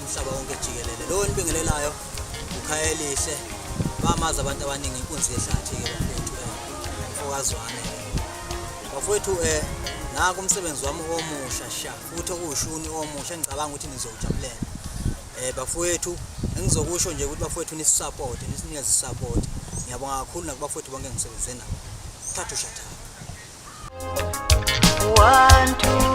umhlaba wonke jikelele. Lo nibingelelayo ukhayelihle bamazi abantu abaningi inkunzi yehlathi ke bafowethu mfokazwane. Bafowethu naku umsebenzi wami omusha sha futhi okushuni omusha engicabanga ukuthi nizowujabulela. Bafowethu engizokusho nje ukuthi bafowethu nisisupport nisinikeze support. Ngiyabonga kakhulu nakubafowethu bonke engisebenze nabo. Thathu shatha. 1 2